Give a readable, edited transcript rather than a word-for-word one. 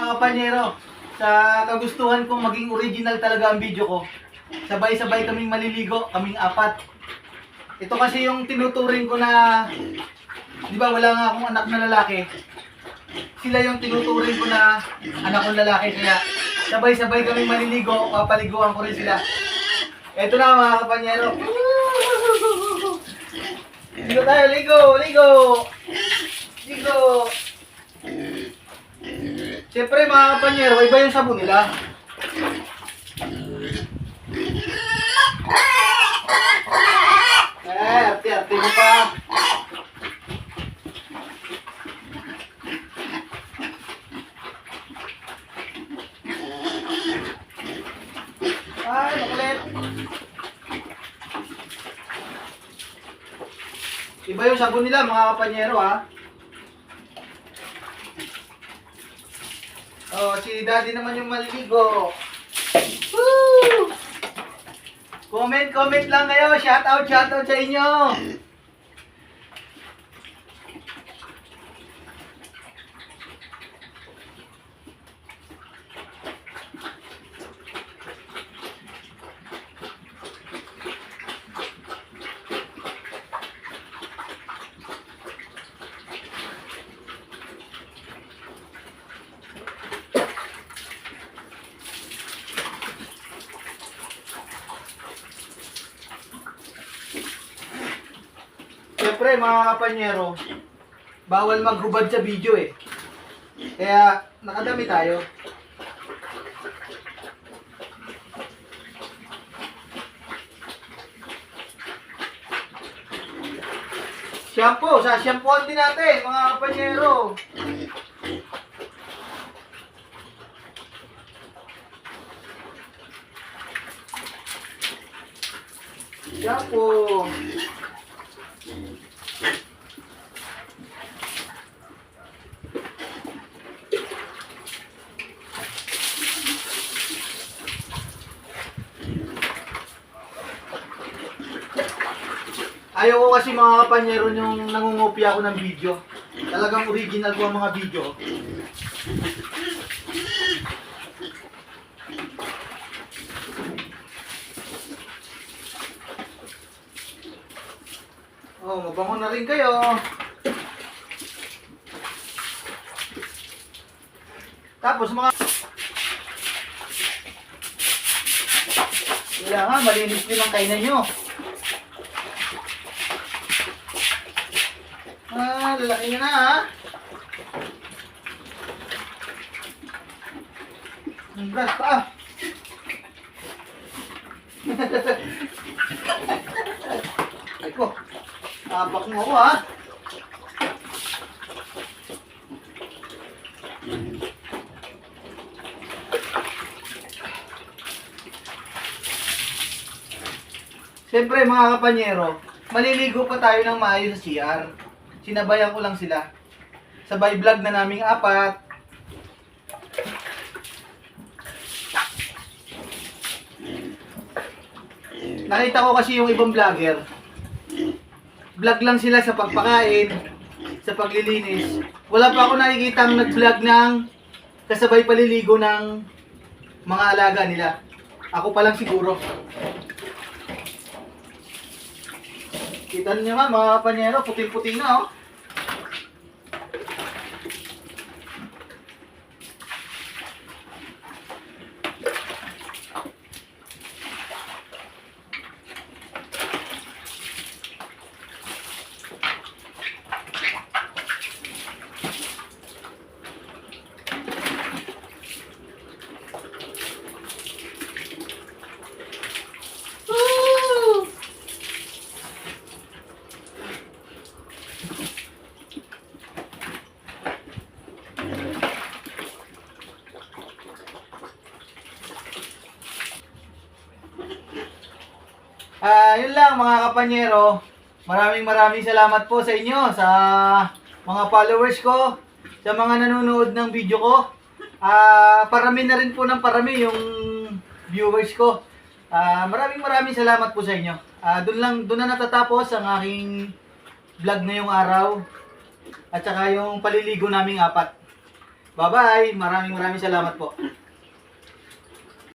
mga kapanyero, sa kagustuhan kong maging original talaga ang video ko, sabay-sabay kaming maliligo, kaming apat. Ito kasi yung tinuturing ko na, di ba wala nga akong anak na lalaki. Sila yung tinuturing ko na anak kong lalaki, kaya sabay-sabay kaming maliligo, papaliguan ko rin sila. Ito na mga kapanyero. Ligo tayo, ligo, ligo! Ligo! Siyempre mga kapanyero, iba yung sabon nila. Arte-arte mo pa. Ay, makulit. Iba yung sabon nila mga kapanyero ha. Oh, si Daddy naman yung maliligo. Woo! Comment lang kayo. Shout out sa inyo. Siyempre mga kapanyero, bawal maghubad sa video eh. Kaya nakadami tayo. Shampoo, shampooan din natin mga kapanyero. Shampoo. Ayaw ko kasi mga kapanyero yung nangungopia ako ng video. Talagang original ko ang mga video. Oh, mabango na rin kayo. Tapos mga kailangan malinis din ang kainan nyo. Lalaki nyo na ha. Ang brush pa ah. Ay ko. Tapak mo ako ha. Siyempre mga kapanyero, maliligo pa tayo ng maayos sa CR. Sinabayan ko lang sila. Sabay vlog na naming apat. Nakita ko kasi yung ibang vlogger. Vlog lang sila sa pagpakain, sa paglilinis. Wala pa ako nakikitang nag-vlog ng kasabay paliligo ng mga alaga nila. Ako pa lang siguro. Kita niyo nga mga kapanyero, puting-puting na oh. Yun lang mga kapanyero. Maraming salamat po sa inyo, sa mga followers ko, sa mga nanonood ng video ko. Parami na rin po ng parami yung viewers ko. Maraming salamat po sa inyo. Doon na natatapos ang aking vlog ngayong araw. At saka yung paliligo naming apat. Bye-bye. Maraming salamat po.